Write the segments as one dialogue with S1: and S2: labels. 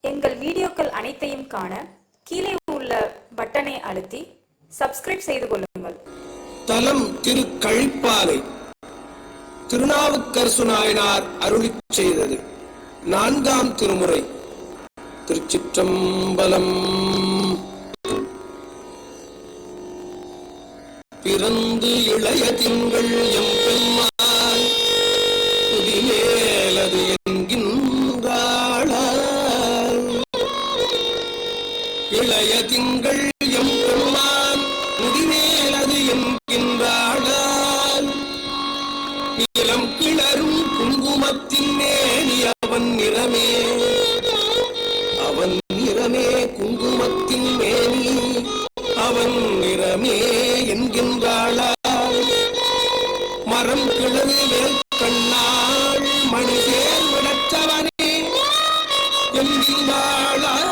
S1: எங்கள் வீடியோக்கள் அனைத்தையும் காண கீழே உள்ள பட்டனை அழுத்தி சப்ஸ்கிரைப் செய்து கொள்ளுங்கள்.
S2: தலம் திரு கழிப்பாலை திருநாவுக்கரசு நாயனார் அருளிச் செய்தது. 4ஆம் திருமுறை. திருச்சிற்றம்பலம். பிறந்து இளைய திங்கள் எம் பெம்மான் குடிமேலது என்கின்றாளாய். இளைய திங்கள் எம் பெம்மான் குடிமேலது என்கின்றாளாய். நீலம் கிளரும் குங்குமத்தின் மேனி அவன் நிறமே, அவன் நிறமே குங்குமத்தின் மேனி அவன் நிறமே என்கின்றாளாய். மரம் கிளறு மேல் கண்ணாள் மணிசேர் விடத்தவனே என்கின்றாளாய்.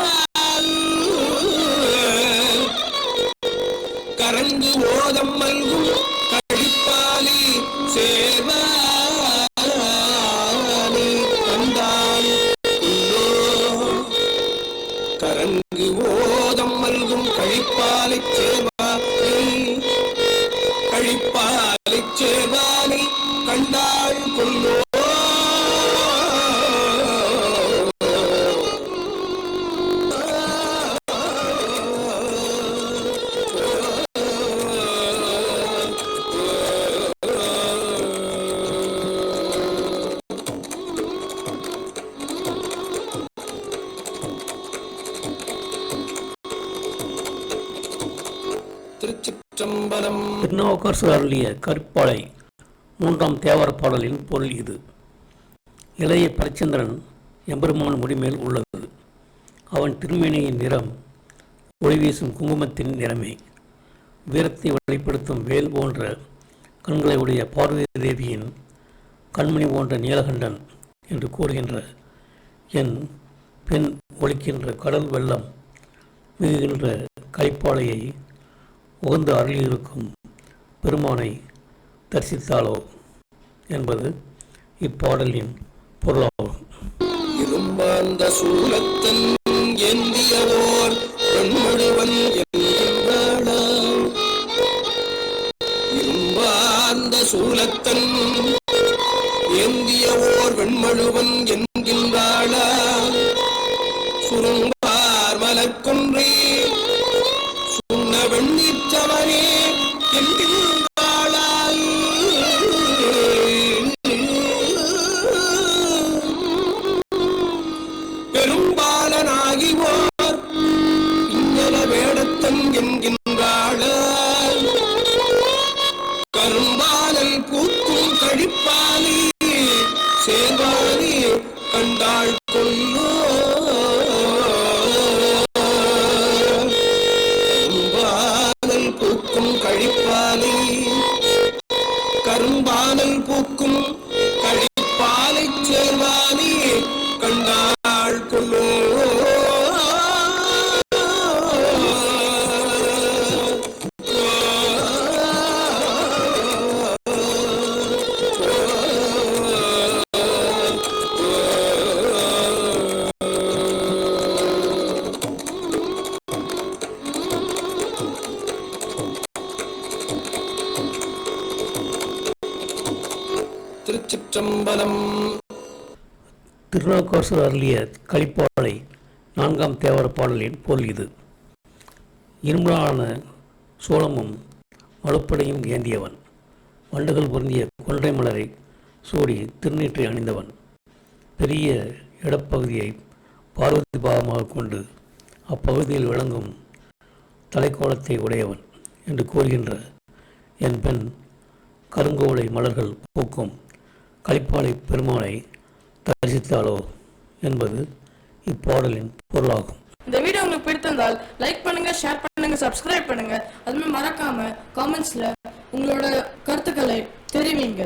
S2: கரங்கு ஓதம் மல்கும் கழிப்பாலி சேவானி கண்டான் கரங்கு ஓதம் மல்கும் கழிப்பாலை சேவானி கழிப்பாலை சேவானி கண்டாள் கொல்லோ. திருச்சிற்றம்பலம்.
S3: திருநாவுக்கரசு அருளிய கற்பாலை 3ஆம் தேவார பாடலின் பொருள் இது. இளைய பரச்சந்திரன் எம்பெருமான் முடிமேல் உள்ளது. அவன் திருமேனியின் நிறம் ஒளி வீசும் குங்குமத்தின் நிறமே. வீரத்தை வெளிப்படுத்தும் வேல் போன்ற கண்களை உடைய பார்வதி தேவியின் கண்மணி போன்ற நீலகண்டன் என்று கூறுகின்ற என் பெண் ஒலிக்கின்ற கடல் வெள்ளம் மிகுகின்ற கழிப்பாலையை உகந்து அருளியிருக்கும் பெருமானை தரிசித்தாலோ என்பது இப்பாடலின் பொருளாகும்.
S2: இரும்பாந்த சூலத்தன் ஏந்தியவோர் பெண்மொழிவன் என்கின்றாளாம். இரும்பாந்த சூலத்தன் ஏந்தியவோர் வெண்மழுவன் என்கின்றாளாம். சுரும்பார் மலர்கொன்றே சுண்ண வெண்ணீற்றவனே என்கின்றாளாய். பெரும்பாலனாகிவோர் இஞ்சல வேடத்தன் என்கின்றாளாய். கரும்பாலல் பூக்கும் கழிப்பாலி சேவாலி கண்டாள் கொல்லோ. கரும்பாலல் பூக்கும் கழிப்பாலி கரும்பாலல் பூக்கும் கழிப்பாலை சேர்வாலி கண்டாள் கொல்லோ. திருச்சிற்றம்பலம்.
S3: திருநாவுக்கரசு அருளிய கழிப்பாலை 4ஆம் தேவார பாடலின் பொருள் இது. இரும்பலான சோளமும் மழுப்படையும் ஏந்தியவன், வண்டுகள் பொருந்திய கொன்றை மலரை சூடி திருநீற்றை அணிந்தவன், பெரிய இடப்பகுதியை பார்வதி பாகமாக கொண்டு அப்பகுதியில் விளங்கும் தலைக்கோலத்தை உடையவன் என்று கூறுகின்ற என் பெண் கருங்கோலை மலர்கள் பூக்கும் கழிப்பாலை பெருமானை தரிசித்தாலோ என்பது இப்பாடலின் பொருளாகும்.
S4: இந்த வீடியோ உங்களுக்கு பிடித்திருந்தால் லைக் பண்ணுங்க, ஷேர் பண்ணுங்க, சப்ஸ்கிரைப் பண்ணுங்க. அதுமே மறக்காம காமெண்ட்ஸ்ல உங்களோட கருத்துக்களை தெரிவிங்க.